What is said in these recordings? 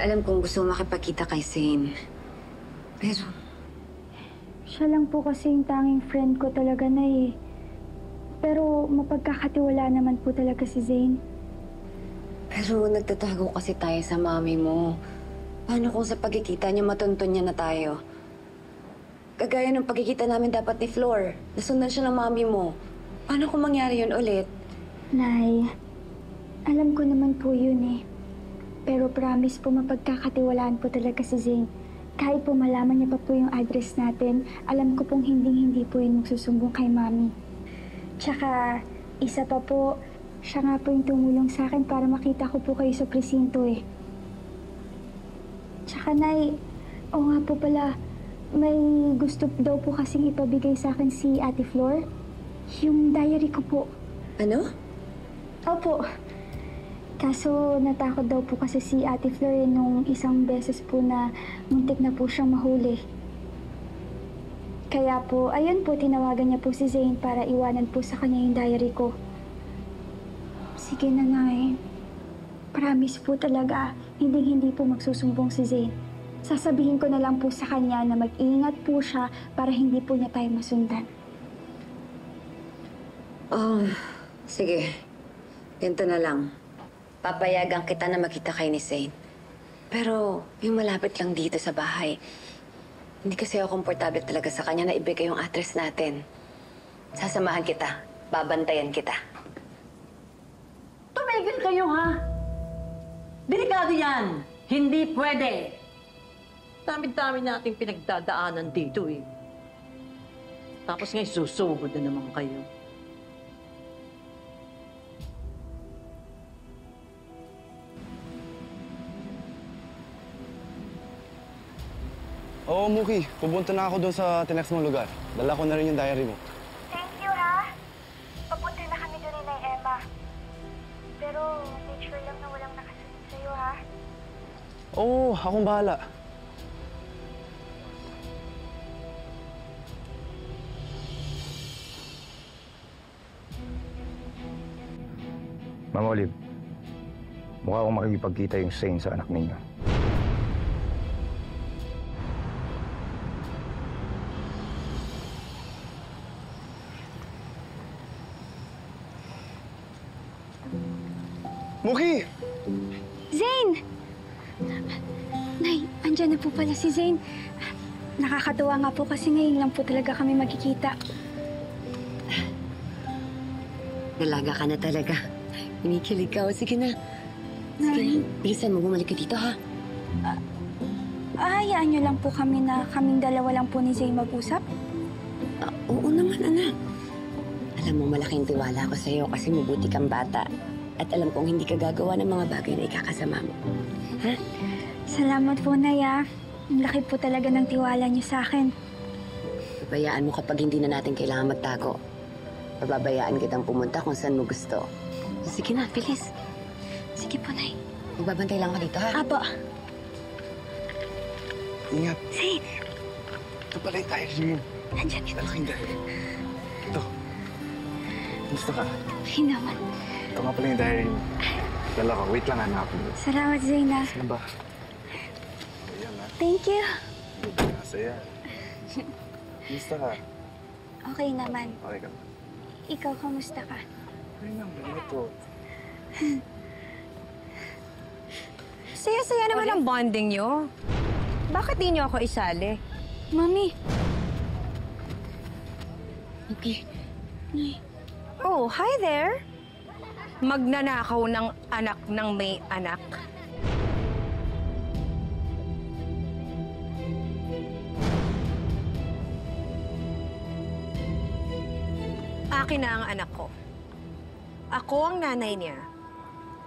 Alam kong gusto mo makipagkita kay Zane. Pero... Siya lang po kasi yung tanging friend ko talaga na eh. Pero mapagkakatiwala naman po talaga si Zane. Pero nagtatago kasi tayo sa mami mo. Paano kung sa pagkikita niya matuntun niya na tayo? Kagaya ng pagkikita namin dapat ni Flor. Nasundan siya ng mami mo. Paano kung mangyari yun ulit? Nay, alam ko naman po yun eh. Pero promise po mapagkakatiwalaan po talaga si Zane. Kahit po malaman niya pa po yung address natin, alam ko pong hindi po yun magsusumbong kay Mami. Tsaka, isa pa po, siya nga po yung tumulong sa akin para makita ko po kayo sa presinto eh. Tsaka, Nay, oo nga po pala, may gusto daw po kasing ipabigay sa akin si Ate Flor. Yung diary ko po. Ano? Opo. Kaso natakot daw po kasi si Ate Flor nung isang beses po na muntik na po siyang mahuli. Kaya po, ayun po, tinawagan niya po si Zane para iwanan po sa kanya yung diary ko. Sige na, Nay. Promise po talaga, hindi po magsusumbong si Zane. Sasabihin ko na lang po sa kanya na mag-iingat po siya para hindi po niya tayo masundan. Sige. Ganito na lang. Papayagan kita na makita kay ni Zane. Pero yung malapit lang dito sa bahay. Hindi kasi ako komportable talaga sa kanya na ibigay yung address natin. Sasamahan kita. Babantayan kita. Tumigil kayo, ha? Delikado yan! Hindi pwede! Dami-dami nating pinagdadaanan dito, eh. Tapos ngayon susugod na naman kayo. Oo, Muki. Pupunta na ako doon sa tinext mong lugar. Dala ko na rin yung diary mo. Thank you, ha? Papunta na kami doon ni Emma. Pero make sure lang na walang nakasunod sa'yo, ha? Oo, akong bahala. Ma'am Olive, mukha akong makikipagkita yung Zane sa anak ninyo. Muki! Zane! Nay, andyan na po pala si Zane. Nakakatuwa nga po kasi ngayon lang po talaga kami magkikita. Dalaga ka na talaga. Kinikilig ka. O, sige na. Sige na. Bilisan mo, bumalik ka dito, ha? Hayaan niyo lang po kami na kaming dalawa lang po ni Zane mag-usap? Oo naman, anak. Alam mo, malaking tiwala ko sa'yo kasi mabuti kang bata. At alam kong hindi ka gagawa ng mga bagay na ikakasama mo. Ha? Salamat po, Naya. Ang laki po talaga ng tiwala niyo sa akin. Pabayaan mo kapag hindi na natin kailangan magtago. Pababayaan kitang pumunta kung saan mo gusto. Sige na, bilis. Sige po, Nay. Magbabantay lang ako dito, ha? Apo. Ingat. Zane! Ito pala yung diary mo. Nandiyan ito. Malaking diary. Ito. Gusto ka? Ay naman. Ito nga pala yung diary mo. Dala ka. Wait lang, hanapin mo. Salamat, Zane. Ano ba? Ayan, ha? Thank you. Masaya. Gusto ka? Okay naman. Okay ka na. Ikaw, kamusta ka? Okay naman. Ito. Saya-saya naman ang bonding nyo. Bakit di nyo ako isali? Mami. Okay. Oh, hi there. Magnanakaw ng anak ng may anak. Akin na ang anak ko. Ako ang nanay niya.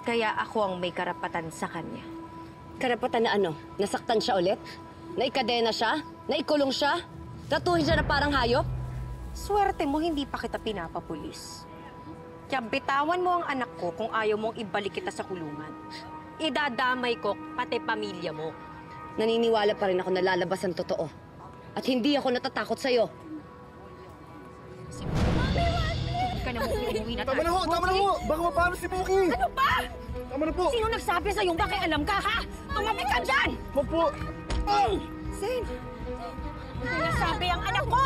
Kaya ako ang may karapatan sa kanya. Karapatan na ano? Nasaktan siya ulit? Naikadena siya? Naikulong siya? Tratuhin siya na parang hayop? Swerte mo, hindi pa kita pinapapulis. Kaya bitawan mo ang anak ko kung ayaw mong ibalik kita sa kulungan. Idadamay ko pati pamilya mo. Naniniwala pa rin ako na lalabas ang totoo. At hindi ako natatakot sa'yo. Hindi ka na mo umuwi na tayo. Tama na ho! Tama na ho! Baka mapano si Muki! Ano ba? Tama na po! Sino nagsabi sa'yo? Bakit alam ka, ha? Tumabi ka dyan! Opo! Zane! Sinasabi ang anak ko!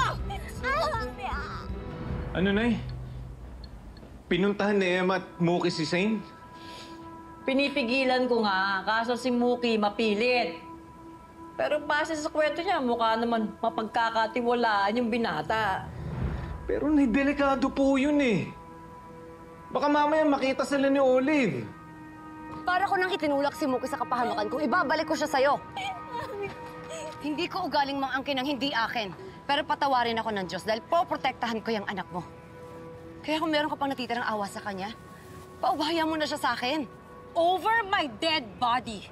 Ano, Nay? Pinuntahan ni Emma at Mookie si Zane? Pinipigilan ko nga, kaso si Mookie mapilit. Pero base sa kwento niya, mukha naman mapagkakatiwalaan yung binata. Pero delikado po yun eh. Baka mamaya makita sila ni Olive. Para ko nang itinulak si Mookie sa kapahamakan kung ibabalik ko siya sa'yo. Hindi ko ugaling mangangkin ng hindi akin. Pero patawarin ako ng Diyos dahil poprotektahan ko yung anak mo. Kaya kung meron ka pang natitirang awa sa kanya, paubahayan mo na siya sa akin. Over my dead body!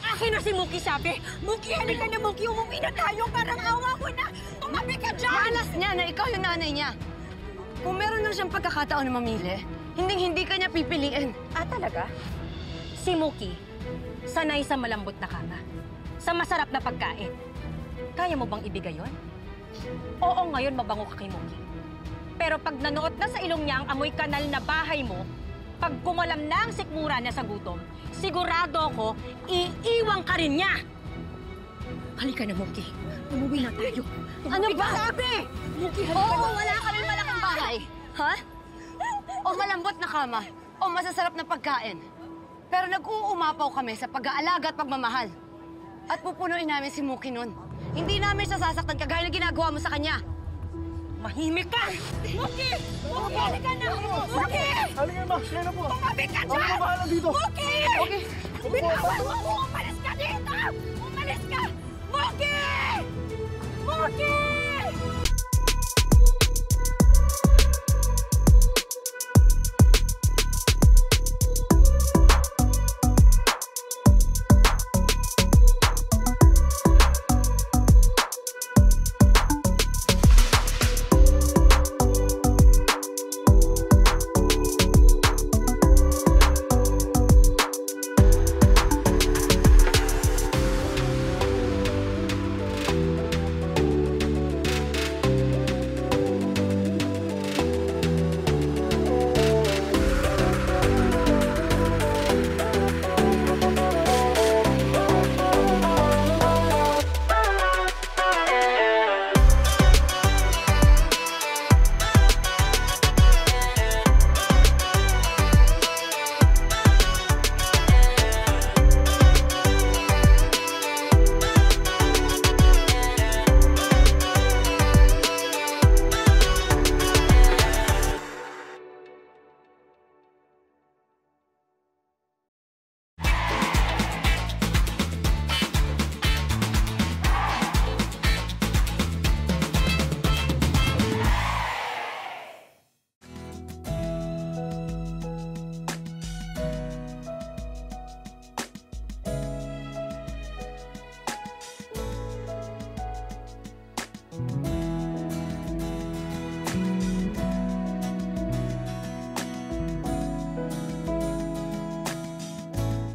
Akin na si Mookie, sabi! Mookie, halika na, Mookie! Umuwi na tayo! Parang awa ko na! Tumabi ka dyan! Malas niya na ikaw yung nanay niya. Kung meron lang siyang pagkakataon na mamili, hindi ka niya pipiliin. Ah, talaga? Si Mookie, sanay sa malambot na kama. Sa masarap na pagkain. Kaya mo bang ibigay yon? Oo, ngayon mabango ka kay Mookie. Pero pag nanuot na sa ilong niya ang amoy kanal na bahay mo, pag kumalam na ang sikmura niya sa gutom, sigurado ako, iiwang ka rin niya! Halika na, Mookie. Umuwi na tayo. Ano ba? Sabi! Mookie, halika Oo, na. wala ka rin malaking bahay. Ha? O malambot na kama, o masasarap na pagkain. Pero nag-uumapaw kami sa pag-aalaga at pagmamahal. At pupunuin namin si Mookie nun. Hindi namin siya sasaktan kagaya na ginagawa mo sa kanya. Mahimik ka! Mookie! Mookie, halika na! Mookie! Halika ma, kaya na po! Tumabi ka Ako dyan! na bahala dito! Mookie! Okay. Bitawan mo ako! Umalis ka dito! Umalis ka! Mookie! Mookie!